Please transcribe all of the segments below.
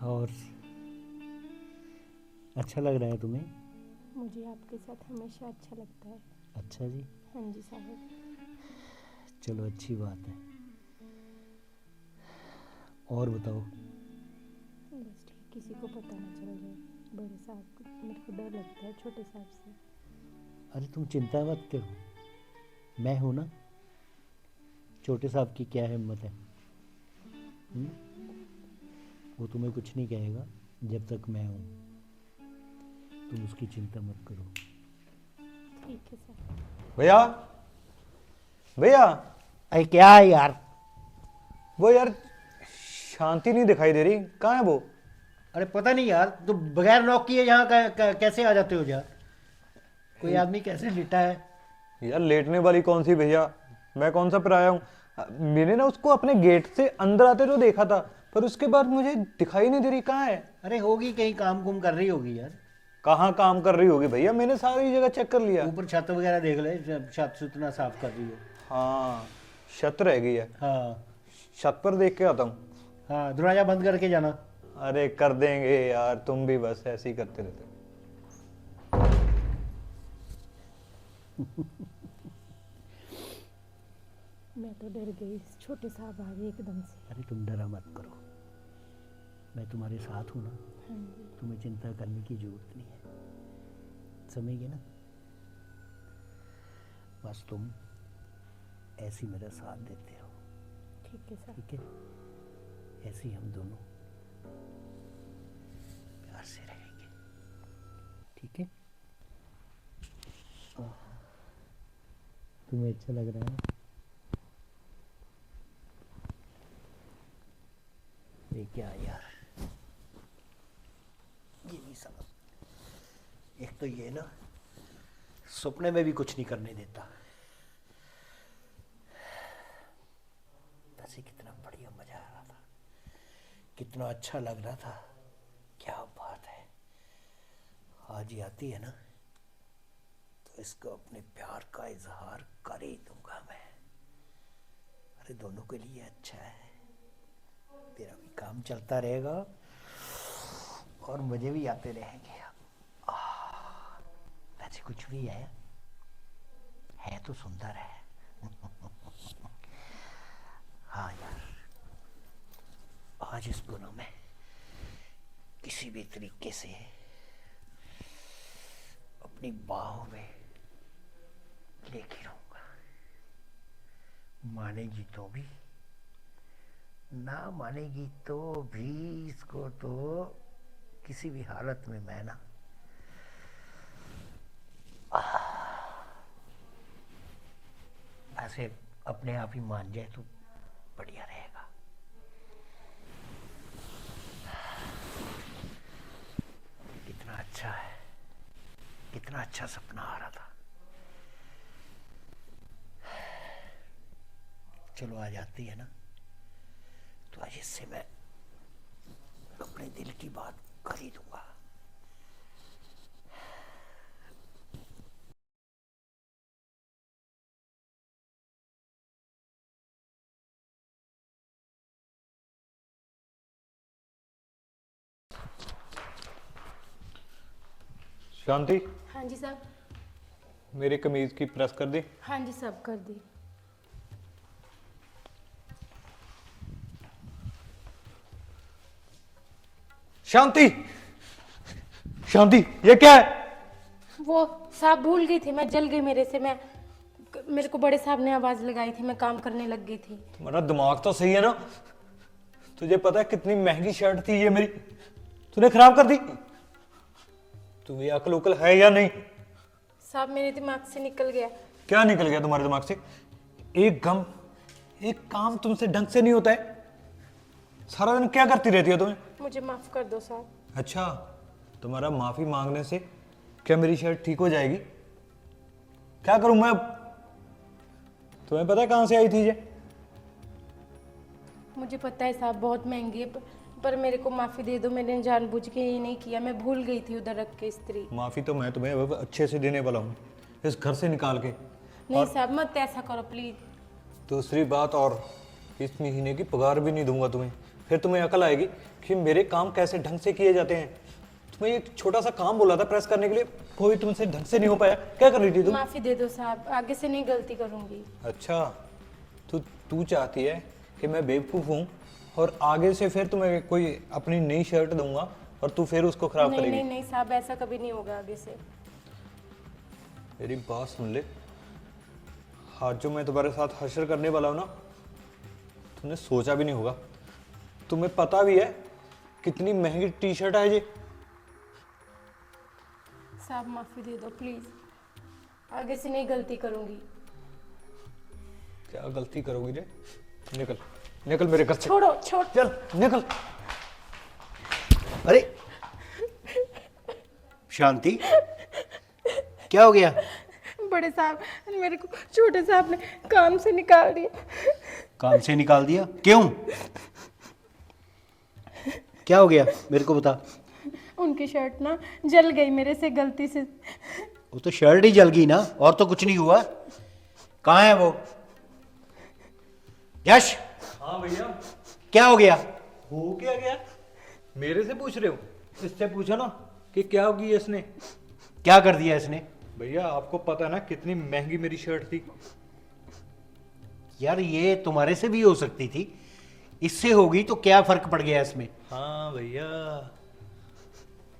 और अच्छा लग रहा है तुम्हें? मुझे आपके साथ हमेशा अच्छा लगता है। अच्छा जी, हाँ जी साहब। चलो अच्छी बात है। और बताओ। बस ठीक, किसी को पता ना चल जाए। बड़े साहब को मेरे को डर लगता है छोटे साहब से। अरे तुम चिंता मत करो, मैं हूं ना। छोटे साहब की क्या हिम्मत है? हुँ? वो तुम्हें कुछ नहीं कहेगा जब तक मैं हूँ। तुम उसकी चिंता मत करो। ठीक है सर। भैया, भैया, अरे क्या है यार? वो यार शांति नहीं दिखाई दे रही, कहाँ है वो? अरे पता नहीं यार, तुम बगैर नॉक किए यहाँ कैसे आ जाते हो यार? कोई आदमी कैसे लेटा है? यार लेटने वाली कौन सी भैया, मैं कौन सा पराया हूँ? मैंने ना उसको अपने गेट से अंदर आते तो देखा था, पर उसके बाद मुझे दिखाई नहीं दे रही, कहाँ है? अरे होगी, कहीं काम कुम कर रही होगी यार। कहाँ काम कर रही होगी भैया, मैंने सारी जगह चेक कर लिया। ऊपर छत वगैरह देख ले, छत सुतना साफ कर रही हो। हाँ, छत रह गई है, हाँ छत पर देख के आता हूँ। हाँ, दरवाजा बंद करके जाना। अरे कर देंगे यार, तुम भी बस ऐसे ही करते रहते हो। मैं तो डर गई, छोटे साहब आ गए एकदम से। अरे तुम डरा मत करो, मैं तुम्हारे साथ हूँ ना। हाँ जी। तुम्हें चिंता करने की जरूरत नहीं है, समझ गए ना? बस तुम ऐसे ही मेरा साथ देते रहो, ठीक है सर। ठीक है? ऐसे ही हम दोनों प्यार से रहेंगे, ठीक है? तुम्हें अच्छा लग रहा है? ये क्या यार, ये नहीं समझ। एक तो ये ना सपने में भी कुछ नहीं करने देता। वैसे कितना बढ़िया मजा आ रहा था, कितना अच्छा लग रहा था। क्या बात है, आज ही आती है ना तो इसको अपने प्यार का इजहार कर ही दूंगा मैं। अरे दोनों के लिए अच्छा है, तेरा भी काम चलता रहेगा और मजे भी आते रहेंगे। वैसे कुछ भी है तो सुंदर है। हाँ यार, आज इस गुनों में किसी भी तरीके से अपनी बाहों में लेके रहूंगा। मानेगी तो भी, ना मानेगी तो भी, इसको तो किसी भी हालत में मैं ना ऐसे अपने आप ही मान जाए तो बढ़िया रहेगा। कितना अच्छा है, कितना अच्छा सपना आ रहा था। चलो आ जाती है ना तो आज इससे मैं अपने दिल की बात कर ही दूंगा। शांति, हाँ जी साहब। मेरी कमीज की प्रेस कर दी। हाँ जी साहब, कर दी। शांति, शांति, ये क्या है? वो साहब भूल गई थी, मैं जल गई मेरे से। मेरे को बड़े साहब ने आवाज लगाई थी, मैं काम करने लग गई थी। तुम्हारा दिमाग तो सही है ना? तुझे पता है कितनी महंगी शर्ट थी ये मेरी, तूने खराब कर दी। तुम्हें अकल उकल है या नहीं? साहब मेरे दिमाग से निकल गया। क्या निकल गया तुम्हारे दिमाग से? एक गम, एक काम तुमसे ढंग से नहीं होता है। सारा दिन क्या करती रहती है तुम्हें? मुझे माफ कर दो साहब। अच्छा, तुम्हारा माफी मांगने से क्या मेरी शर्ट ठीक हो जाएगी? क्या करूं मैं अब? तुम्हें पता है कहां से आई थी ये? मुझे पता है साहब, बहुत महंगी है, पर मेरे को माफी दे दो। मैंने जानबूझ के ये नहीं किया, मैं भूल गई थी उधर रख के इस्त्री। माफी तो मैं तुम्हें अब अच्छे से देने वाला हूँ, इस घर से निकाल के। नहीं साहब, मत ऐसा करो प्लीज। दूसरी बात, और इस महीने की पगार भी नहीं दूंगा तुम्हें। फिर तुम्हें अकल आएगी कि मेरे काम कैसे ढंग से किए जाते हैं। तुम्हें एक छोटा सा काम बोला था प्रेस करने के लिए, वो भी तुमसे ढंग से नहीं हो पाया। क्या कर रही थी तुम? माफी दे दो साहब, आगे से नहीं गलती करूंगी। अच्छा, तू चाहती है कि मैं बेवकूफ़ हूँ और आगे से फिर तुम्हें कोई अपनी नई शर्ट दूंगा और तू फिर उसको खराब नहीं करेगी? नहीं नहीं साहब, ऐसा कभी नहीं होगा आगे से। मेरी बात सुन ले, आज जो मैं तुम्हारे साथ हशर करने वाला हूँ ना, तुमने सोचा भी नहीं होगा। तुम्हें पता भी है कितनी महंगी टी शर्ट है ये? साहब माफी दे दो प्लीज, आगे से नहीं गलती करूंगी। क्या गलती करोगी रे? निकल निकल मेरे घर से। छोड़ो छोड़। चल निकल। अरे शांति, क्या हो गया? बड़े साहब, मेरे को छोटे साहब ने काम से निकाल दिया। काम से निकाल दिया? क्यों? क्या हो गया मेरे को बता। उनकी शर्ट ना जल गई मेरे से गलती से। वो तो शर्ट ही जल गई ना, और तो कुछ नहीं हुआ। कहाँ है वो? यश, हाँ भैया। क्या हो गया? हो क्या गया? मेरे से पूछ रहे हो? इससे पूछो ना कि क्या होगी इसने। क्या कर दिया इसने? भैया आपको पता है ना कितनी महंगी मेरी शर्ट थी। यार ये तुम्हारे से भी हो सकती थी, इससे होगी तो क्या फर्क पड़ गया इसमें? हाँ भैया,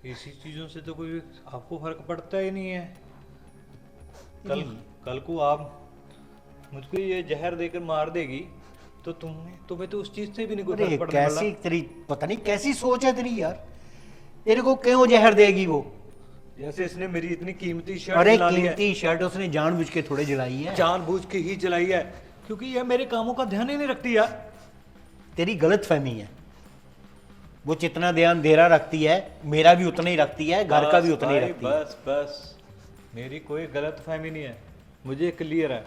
इसी चीजों से तो कोई आपको फर्क पड़ता ही नहीं है। कल को आप मुझको ये जहर देकर मार देगी तो तुम्हें तो उस चीज से भी नहीं कोई अरे फर्क पड़ने वाला। कैसी तेरी, पता नहीं कैसी सोच है तेरी यार। तेरे को क्यों जहर देगी वो? जैसे इसने मेरी इतनी कीमती शर्ट अरे जला ली है। कीमती शर्ट उसने जानबूझ के थोड़े जलाई है। जानबूझ के ही जलाई है, क्योंकि ये मेरे कामों का ध्यान ही नहीं रखती यार। तेरी गलत फहमी है। वो जितना ध्यान देरा रखती है, मेरा भी उतना ही रखती है, घर का भी उतना ही भाई, रखती है। बस मेरी कोई गलत फहमी नहीं है, मुझे क्लियर है।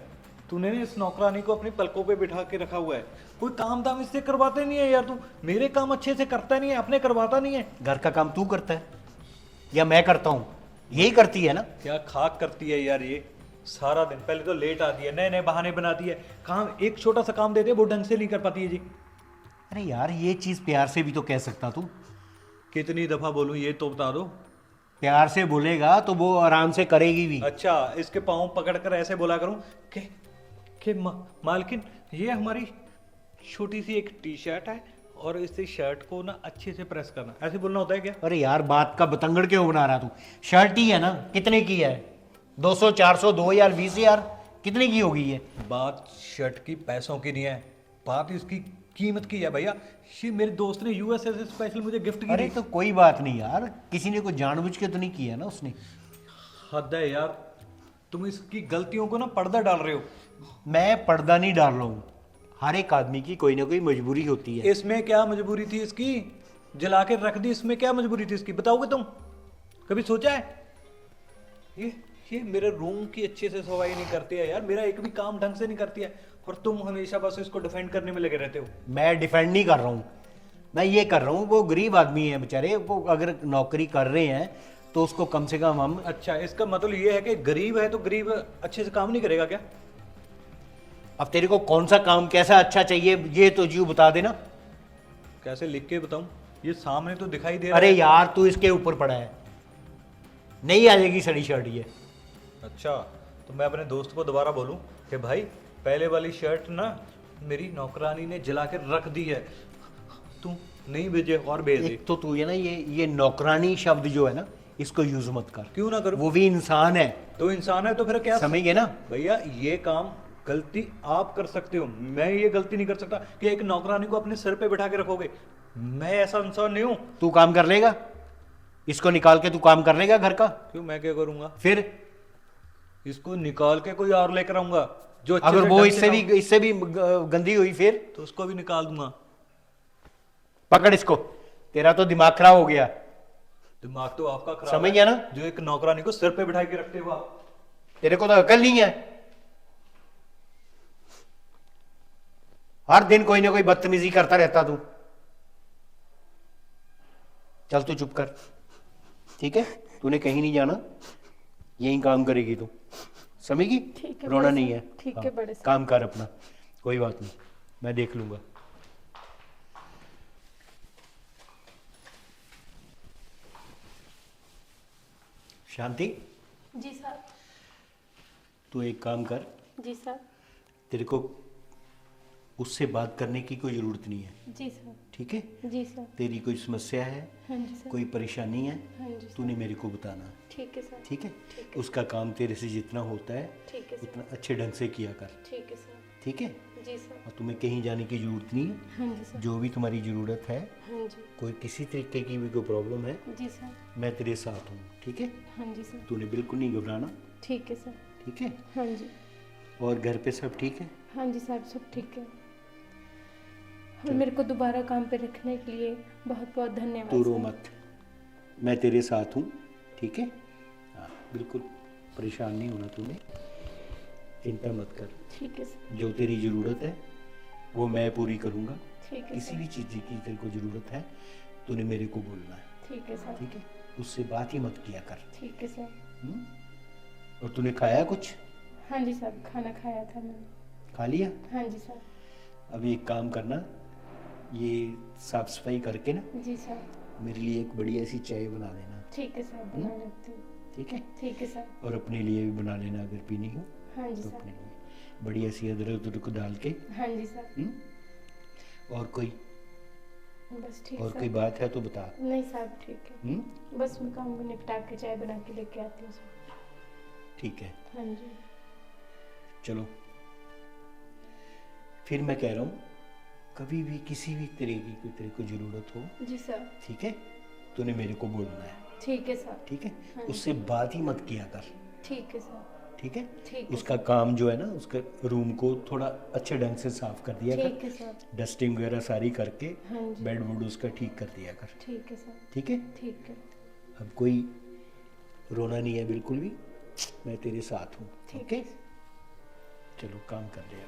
तूने इस नौकरानी को अपनी पलकों पे बिठा के रखा हुआ है, कोई काम दाम इससे करवाते नहीं है यार। तू मेरे काम अच्छे से करता नहीं है, अपने करवाता नहीं है। घर का काम तू करता है या मैं करता हूँ? यही करती है ना। क्या खाक करती है यार ये सारा दिन। पहले तो लेट आती है, नए नए बहाने बनाती है, काम एक छोटा सा काम देते हैं वो ढंग से नहीं कर पाती है जी। अरे यार ये चीज प्यार से भी तो कह सकता तू। कितनी दफा बोलूं ये तो बता दो। प्यार से बोलेगा तो वो आराम से करेगी भी। अच्छा, इसके पाँव पकड़कर ऐसे बोला करूं कि मालकिन ये हमारी छोटी सी एक टी शर्ट है और इस शर्ट को ना अच्छे से प्रेस करना, ऐसे बोलना होता है क्या? अरे यार बात का बतंगड़ क्यों बना रहा तू? शर्ट ही है ना, कितने की है? 200, 400, 2000, 20,000, कितने की होगी ये? बात शर्ट की पैसों की नहीं है, बात इसकी कीमत की है भैया। ये मेरे दोस्त ने यूएसए से स्पेशल मुझे गिफ्ट की अरे थी। तो कोई बात नहीं यार, किसी ने कोई जानबूझ के तो नहीं किया ना उसने। हद है यार, तुम इसकी गलतियों को ना पर्दा डाल रहे हो। मैं पर्दा नहीं डाल रहा हूँ, हर एक आदमी की कोई ना कोई मजबूरी होती है। इसमें क्या मजबूरी थी इसकी? जला के रख दी, इसमें क्या मजबूरी थी इसकी? बताओगे तुम? कभी सोचा है? ये मेरे रूम की अच्छे से सफाई नहीं करती है यार, मेरा एक भी काम ढंग से नहीं करती है, और तुम हमेशा बस इसको डिफेंड करने में लगे रहते हो। मैं डिफेंड नहीं कर रहा हूँ, मैं ये कर रहा हूँ वो गरीब आदमी है बेचारे, वो अगर नौकरी कर रहे हैं तो उसको कम से कम हम। अच्छा, इसका मतलब ये है कि गरीब है तो गरीब अच्छे से काम नहीं करेगा क्या? अब तेरे को कौन सा काम कैसा अच्छा चाहिए ये तो जीव बता देना। कैसे लिख के बताऊं? ये सामने तो दिखाई दे रहा अरे है। यार तू इसके ऊपर पड़ा है, नहीं आ जाएगी सड़ी शर्ट ये। अच्छा, तो मैं अपने दोस्त को दोबारा बोलूं कि भाई पहले वाली शर्ट ना मेरी नौकरानी ने जला के रख दी है, तू नहीं भेजे और भेज दे। एक तो तू ये ना ये नौकरानी शब्द जो है ना, इसको यूज मत कर। क्यों ना करूं? वो भी इंसान है, तो इंसान है तो फिर क्या? समझ गए ना? भैया ये काम गलती आप कर सकते हो, मैं ये गलती नहीं कर सकता कि एक नौकरानी को अपने सिर पे बिठा के रखोगे। मैं ऐसा इंसान नहीं हूं। तू काम कर लेगा, इसको निकाल के तू काम कर लेगा घर का? क्यों, मैं क्या करूंगा? फिर इसको निकाल के कोई और लेकर आऊंगा जो अच्छे अगर से वो ढंग से इससे भी गंदी हुई फिर तो उसको भी निकाल दूंगा। पकड़ इसको, तेरा तो दिमाग खराब हो गया। दिमाग तो आपका खराब समझ है, गया ना? जो एक नौकरानी को सिर पे बिठा के रखते हो आप। तेरे को तो अकल नहीं है, हर दिन कोई ना कोई बदतमीजी करता रहता तू। चल तू चुप कर, ठीक है? तूने कहीं नहीं जाना, यही काम करेगी तू, समझेगी? ठीक है, रोना बड़े नहीं है। साहब, ठीक है, हाँ, बड़े साहब। काम कर अपना, कोई बात नहीं, मैं देख लूंगा। शांति, जी सर। तू एक काम कर, जी सर। तेरे को उससे बात करने की कोई ज़रूरत नहीं है, जी सर। ठीक है? जी सर। तेरी कोई समस्या है, हाँ जी सर। कोई परेशानी है, हाँ जी सर। तूने मेरे को बताना, ठीक है सर। ठीक है? ठीक है। उसका काम तेरे से जितना होता है ठीक है सर। उतना अच्छे ढंग से किया कर, ठीक है सर। ठीक है? जी सर। और तुम्हें कहीं जाने की ज़रूरत नहीं है। हाँ जी सर। जो भी तुम्हारी ज़रूरत है, हाँ जी। कोई किसी तरीके की भी कोई प्रॉब्लम है, जी सर। मैं तेरे साथ हूँ, ठीक है? हाँ जी सर। तूने बिल्कुल नहीं घबराना, ठीक है सर। ठीक है? हाँ जी। और घर पे सब ठीक है? हाँ जी साहब, सब ठीक है। और मेरे को दोबारा काम पे रखने के लिए बहुत बहुत धन्यवाद तू रो सर। मत, मैं तेरे साथ हूँ, ठीक है? हाँ, बिल्कुल परेशान नहीं होना तूने, चिंता मत कर। ठीक है सर। जो तेरी ज़रूरत है वो मैं पूरी करूँगा। ठीक है किसी सर। भी चीज़ की तेरे को ज़रूरत है, तूने मेरे को बोलना है, ठीक है सर। ठीक है? उससे बात ही मत किया कर। ठीक है सर। हम्म? और तूने खाया कुछ? हाँ जी साहब, खाना खाया था मैंने। खा लिया? हाँ जी सर। अभी एक काम करना, ये साफ सफाई करके ना जी सर। मेरे लिए एक बढ़िया सी चाय बना देना, ठीक है सर, बना लेती हूँ। ठीक है? ठीक है सर। और अपने लिए भी बना लेना अगर पीनी हो हाँ जी तो सर। अपने लिए बढ़िया सी अदरक उदरक डाल के। हाँ जी सर। और कोई बस ठीक और सर। कोई बात है तो बता। नहीं साहब, ठीक है। हम्म? बस मैं काम को निपटा के चाय बना के लेके आती हूँ सर। ठीक है, हाँ जी। चलो फिर मैं कह रहा हूँ, कभी भी किसी भी तरीके की तेरे को ज़रूरत हो, जी सर। ठीक है, तूने मेरे को बोलना है, ठीक है सर। ठीक है? हाँ। उससे बात ही मत किया कर, ठीक है सर। ठीक है? ठीक है उसका काम जो है ना, उसका रूम को थोड़ा अच्छे ढंग से साफ कर दिया ठीक कर, है सर। डस्टिंग वगैरह सारी करके हाँ जी। बेड वुड उसका ठीक कर दिया कर, ठीक है सर। ठीक है? ठीक है। अब कोई रोना नहीं है बिल्कुल भी, मैं तेरे साथ हूँ, ठीक ओके? है। चलो काम कर लिया।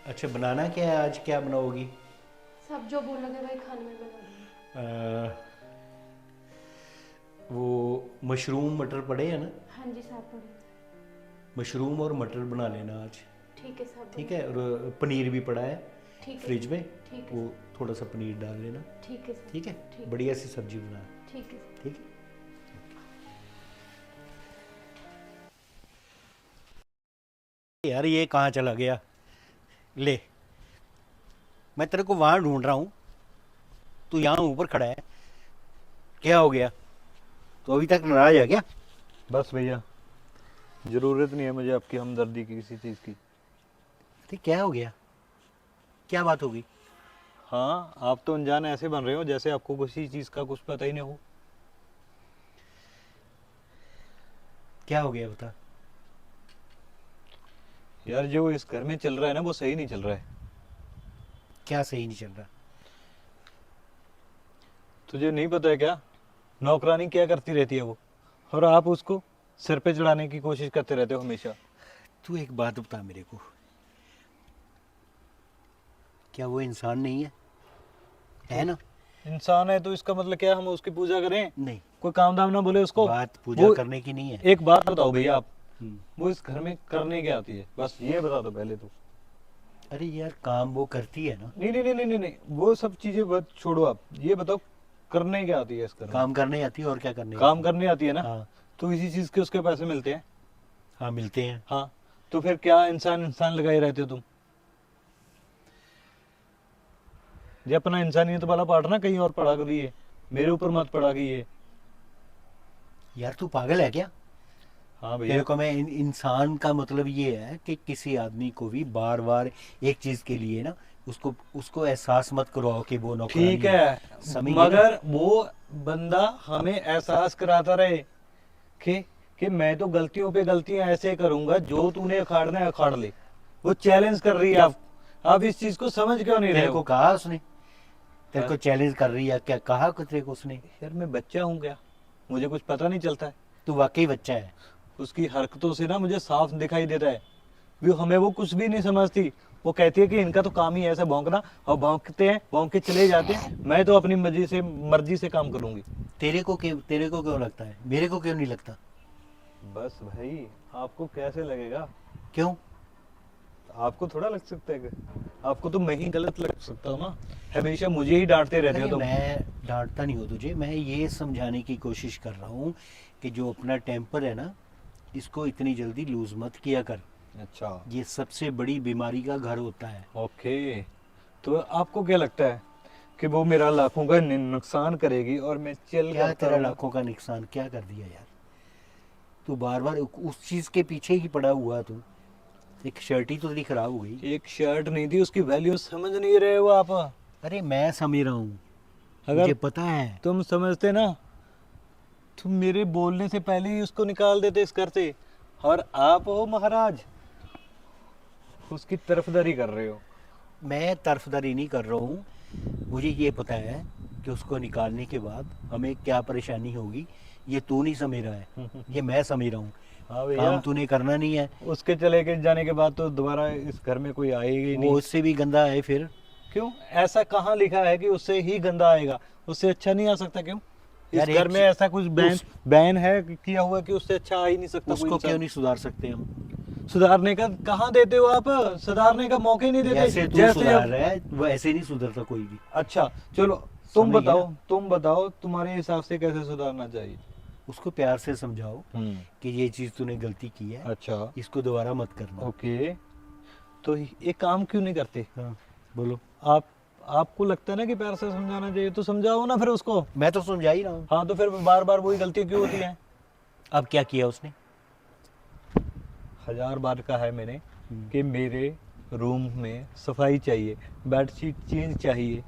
अच्छा, बनाना क्या है आज, क्या बनाओगी? सब जो बोलोगे वही खाने में बना दूँगी। वो मशरूम मटर पड़े हैं ना, हाँ जी साहब, बड़ी। मशरूम और मटर बना लेना आज, ठीक है साहब। ठीक है? और पनीर भी पड़ा है ठीक है। फ्रिज में, ठीक है। वो थोड़ा सा पनीर डाल लेना, ठीक है सर। ठीक है? ठीक। बढ़िया सी सब्जी बना, ठीक है सर। ठीक है? यार ये कहाँ चला गया? ले, मैं तेरे को वहाँ ढूंढ रहा हूँ, तू यहाँ ऊपर खड़ा है, क्या हो गया? तो अभी तक नाराज है क्या? बस भैया, ज़रूरत नहीं है मुझे आपकी हमदर्दी की किसी चीज़ की। अरे क्या हो गया? क्या बात होगी? हाँ, आप तो अनजान ऐसे बन रहे हो जैसे आपको किसी चीज़ का कुछ पता ही नहीं हो। क्या हो गया बता। यार जो इस घर में चल रहा है ना, वो सही नहीं चल रहा है। क्या सही नहीं चल रहा? तुझे नहीं पता है क्या? नौकरानी क्या करती रहती है वो, और आप उसको सिर पे चढ़ाने की कोशिश करते रहते हो हमेशा। तू एक बात बता मेरे को, क्या वो इंसान नहीं है? है ना? इंसान है तो इसका मतलब क्या हम उसकी पूजा करें? नहीं, कोई काम धाम ना बोले उसको? बात पूजा वो करने की नहीं है। एक बात बताओ भैया आप, हम्म। वो इस घर में करने क्या आती है, बस ये बता दो पहले तो। अरे यार, काम वो करती है ना। नहीं नहीं नहीं नहीं नहीं, वो सब चीजें बस छोड़ो, आप ये बताओ करने क्या आती है इस घर में? काम करने आती है, और क्या करने काम करने आती है ना? हाँ तो इसी चीज के उसके पैसे मिलते हैं। हाँ, मिलते हैं। हाँ, तो फिर क्या इंसान इंसान लगाए रहते हो तुम? ये अपना इंसानियत वाला पार्ट ना कहीं और पढ़ा करिए, मेरे ऊपर मत पड़ा ये। यार तू पागल है क्या? हाँ तेरे भैया, को मैं इंसान का मतलब ये है कि किसी आदमी को भी बार बार एक चीज के लिए ना उसको उसको एहसास मत करवाओ कि वो नौकरानी ठीक है, समझ गए ना? मगर वो बंदा हमें एहसास कराता रहे कि मैं तो गलतियों पे गलतियां ऐसे करूंगा, जो तूने अखाड़ना है अखाड़ ले। वो चैलेंज कर रही है आप इस चीज को समझ क्यों नहीं रहे तेरे को हो? कहा उसने? तेरे को चैलेंज कर रही है क्या? कहा कुछ तेरे को उसने? यार मैं बच्चा हूँ क्या, मुझे कुछ पता नहीं चलता है? तू वाकई बच्चा है। उसकी हरकतों से ना मुझे साफ दिखाई देता है भी हमें वो कुछ भी नहीं समझती। वो कहती है कि इनका तो काम ही ऐसा भौंकना, और भौंकते हैं, भौंक के चले जाते हैं, मैं तो अपनी मर्जी से काम करूंगी। तेरे को क्यों लगता है? मेरे को क्यों नहीं लगता? बस भाई, आपको कैसे लगेगा? क्यों? आपको थोड़ा लग सकता है कि आपको तो मैं ही गलत लग सकता हूँ ना, हमेशा मुझे ही डांटते रहते हो अरे तुम। मैं डांटता नहीं हूँ तुझे, मैं ये समझाने की कोशिश कर रहा हूँ कि जो अपना टेम्पर है ना, इसको इतनी जल्दी लूज मत किया कर। अच्छा, ये सबसे बड़ी बीमारी का घर होता है। ओके। तो आपको क्या लगता है कि वो मेरा लाखों का नुकसान करेगी और मैं चिल क्या करता तेरा रहूंगा? लाखों का नुकसान क्या कर दिया यार? तू बार बार उस चीज़ के पीछे ही पड़ा हुआ तू। एक शर्ट ही तो तेरी खराब हो गई। एक शर्ट नहीं थी, उसकी वैल्यू समझ नहीं रहे हो आप। अरे मैं समझ रहा हूँ, अगर मुझे पता है। तुम समझते ना, तुम मेरे बोलने से पहले ही उसको निकाल देते इस घर से। और आप हो महाराज, उसकी तरफदारी कर रहे हो। मैं तरफदारी नहीं कर रहा हूँ, मुझे ये पता है कि उसको निकालने के बाद हमें क्या परेशानी होगी। ये तू नहीं समझ रहा है, ये मैं समझ रहा हूँ। हाँ काम भैया, तूने करना नहीं है। उसके चले के जाने के बाद तो दोबारा इस घर में कोई आएगा ही वो नहीं। उससे भी गंदा है फिर। क्यों? ऐसा कहाँ लिखा है कि उससे ही गंदा आएगा? उससे अच्छा नहीं आ सकता? क्यों? इस यार घर में ऐसा कुछ बैन उस बैन है किया हुआ कि उससे अच्छा आ ही नहीं सकता कोई उसको क्यों इंसान? नहीं सुधार सकते हम? सुधारने का कहाँ देते हो आप? सुधारने का मौका ही नहीं देते। जैसे तू जैसे सुधार अब रहा है वो ऐसे नहीं सुधरता कोई भी। अच्छा चलो, समझ गया? तुम बताओ तुम्हारे हिसाब से कैसे सुधारना चाहिए? उसको प्यार से समझाओ हम्म। कि ये चीज़ तूने गलती की है, अच्छा, इसको दोबारा मत करना। ओके। तो ये काम क्यों नहीं करते हाँ, बोलो। आप? आपको लगता है ना कि प्यार से समझाना चाहिए, तो समझाओ ना फिर उसको। मैं तो समझा ही रहा हूँ। हाँ, तो फिर बार बार वही गलती क्यों होती है? अब क्या किया उसने? 1000 बार कहा है मैंने हम्म। कि मेरे रूम में सफाई चाहिए, बेडशीट चेंज चाहिए।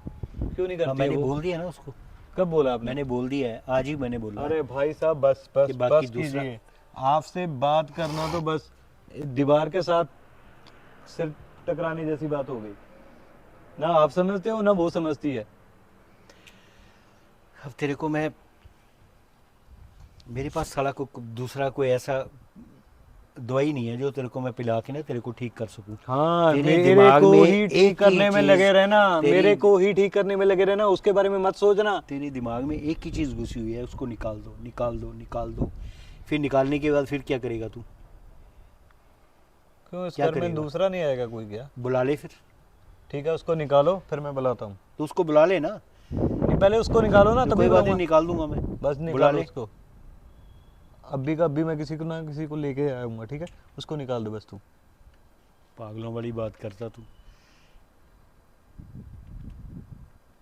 क्यों नहीं हाँ, करती है मैंने वो? बोल दिया ना उसको। कब बोला आपने? मैंने बोल दिया है, आज ही मैंने बोला है अरे भाई साहब, बस कि बस बाकी बस दूसरा। कीजिए। आपसे बात करना तो बस दीवार के साथ सिर टकराने जैसी बात हो गई। ना आप समझते हो ना वो समझती है। अब तेरे को मैं, मेरे पास साला को दूसरा कोई ऐसा दवाई नहीं है जो तेरे को मैं पिला के ना तेरे को ठीक कर सकूं। हाँ, तेरे मेरे दिमाग को में ही ठीक एक ही करने में चीज, लगे रहना, तेरी मेरे को ही ठीक करने में लगे रहना, उसके बारे में मत सोचना। तेरे दिमाग में एक ही चीज घुसी हुई है, उसको निकाल दो, निकाल दो, निकाल दो। फिर निकालने के बाद फिर क्या करेगा तू? क्यों, इस क्या घर में करेगा? दूसरा नहीं आएगा कोई क्या? बुला ले फिर। ठीक है, उसको निकालो, फिर मैं बुलाता हूँ। तो उसको बुला ले ना। नहीं, पहले उसको निकालो ना, तो तभी कोई बात नहीं, बुलाऊंगा। निकाल दूंगा मैं। बस बुला निकालो ले। उसको। अभी का अभी मैं किसी को ना किसी को लेके आऊंगा, ठीक है? उसको निकाल दो बस तू। पागलों वाली बात करता तू।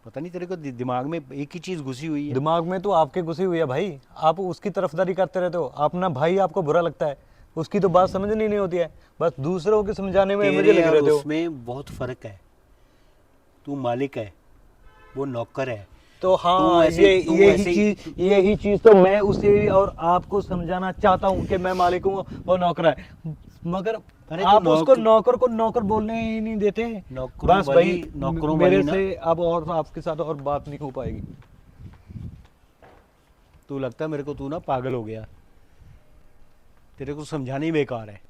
पता नहीं तेरे को दिमाग में एक ही चीज घुसी हुई है। दिमाग में तो आपके घुसी हुई है भाई, आप उसकी तरफदारी करते रहते हो। अपना भाई आपको बुरा लगता है, उसकी तो बात समझनी नहीं होती है, बस दूसरों के समझाने में मुझे तेरे लगे और रहते हो। उसमें बहुत फर्क है। तू मालिक है, वो नौकर है। तो तू हाँ, ऐसे तू ऐसे यही चीज तो मैं उसे और आपको समझाना चाहता हूँ कि मैं मालिक हूँ, वो नौकर है। मगर अरे तो आप उसको नौकर को नौकर बोलने ही नहीं देते। नौकरों बस वाली, भाई, नौकरों मेरे वाली ना। से अब और आपके साथ और बात नहीं हो पाएगी। तू लगता है मेरे को, तू ना पागल हो गया। तेरे को समझाना ही बेकार है।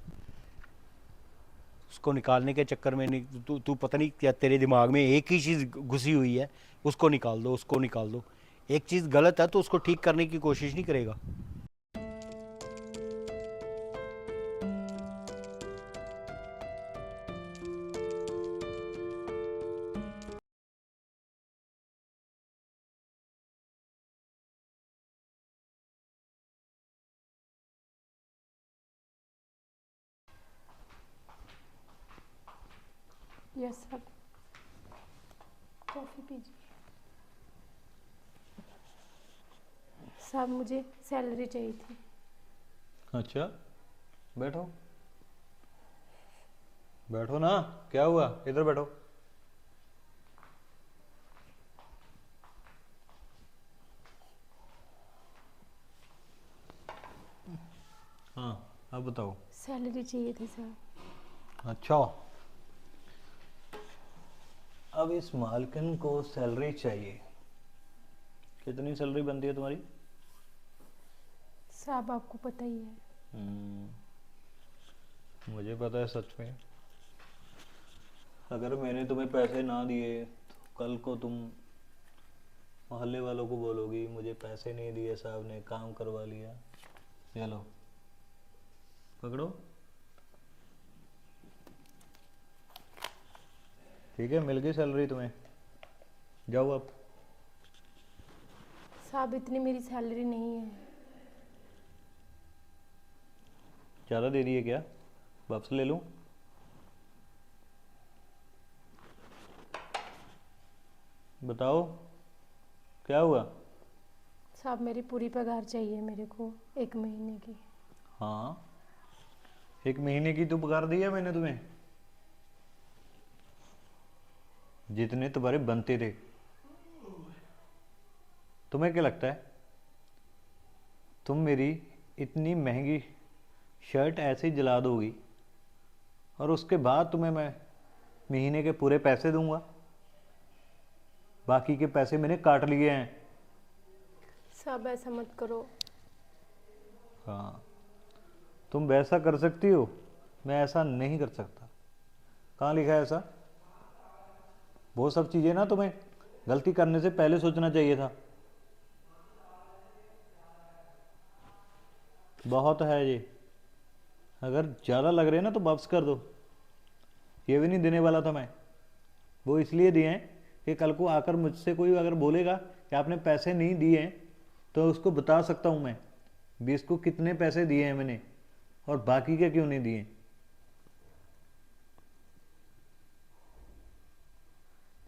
उसको निकालने के चक्कर में नहीं, तू तू पता नहीं क्या तेरे दिमाग में एक ही चीज़ घुसी हुई है। उसको निकाल दो, उसको निकाल दो। एक चीज़ गलत है तो उसको ठीक करने की कोशिश नहीं करेगा। यस सर, कॉफ़ी पीजिए। साहब मुझे सैलरी चाहिए थी। अच्छा, बैठो बैठो ना, क्या हुआ? इधर बैठो। हाँ, अब बताओ। सैलरी चाहिए थी साहब। अच्छा, अब इस मालकिन को सैलरी चाहिए। कितनी सैलरी बनती है तुम्हारी? साहब आपको पता ही है। मुझे पता है सच में। अगर मैंने तुम्हें पैसे ना दिए तो कल को तुम मोहल्ले वालों को बोलोगी मुझे पैसे नहीं दिए, साहब ने काम करवा लिया। चलो पकड़ो। ठीक है, मिल गई सैलरी तुम्हें, जाओ अब। साहब इतनी मेरी सैलरी नहीं है। ज़्यादा दे दिए क्या? वापस ले लूँ? बताओ क्या हुआ? साहब मेरी पूरी पगार चाहिए मेरे को, 1 महीने की। हाँ, 1 महीने की तो पगार दी है मैंने तुम्हें, जितने तुम्हारे बनते थे। तुम्हें क्या लगता है तुम मेरी इतनी महंगी शर्ट ऐसे ही जला दोगी और उसके बाद तुम्हें मैं महीने के पूरे पैसे दूंगा? बाकी के पैसे मैंने काट लिए हैं। साहब ऐसा मत करो। हाँ, तुम वैसा कर सकती हो, मैं ऐसा नहीं कर सकता। कहाँ लिखा है ऐसा? वो सब चीज़ें ना तुम्हें गलती करने से पहले सोचना चाहिए था। बहुत है ये, अगर ज़्यादा लग रहे हैं ना तो वापस कर दो। ये भी नहीं देने वाला था मैं, वो इसलिए दिए हैं कि कल को आकर मुझसे कोई अगर बोलेगा कि आपने पैसे नहीं दिए हैं तो उसको बता सकता हूँ मैं भी इसको कितने पैसे दिए हैं मैंने और बाकी के क्यों नहीं दिए।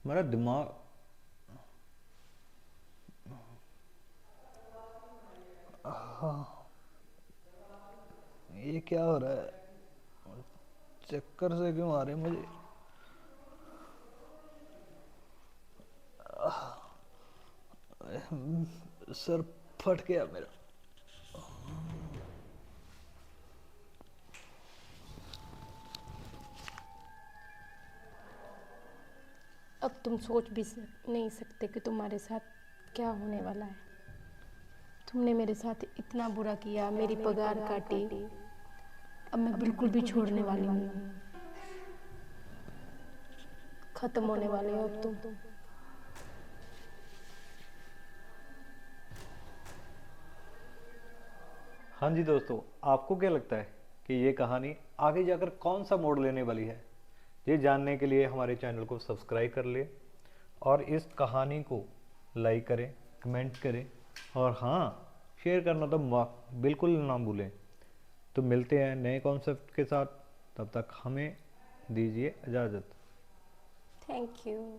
मेरा दिमाग, ये क्या हो रहा है? चक्कर से क्यों आ रहे मुझे? सर फट गया मेरा। अब तुम सोच भी नहीं सकते कि तुम्हारे साथ क्या होने वाला है। तुमने मेरे साथ इतना बुरा किया, मेरी पगार काटी। अब मैं बिल्कुल भी छोड़ने वाली हूँ। खत्म होने वाले हो अब तुम। हाँ जी दोस्तों, आपको क्या लगता है कि ये कहानी आगे जाकर कौन सा मोड़ लेने वाली है? ये जानने के लिए हमारे चैनल को सब्सक्राइब कर लें और इस कहानी को लाइक करें, कमेंट करें और हाँ, शेयर करना तो बिल्कुल ना भूलें। तो मिलते हैं नए कॉन्सेप्ट के साथ, तब तक हमें दीजिए इजाज़त। Thank you.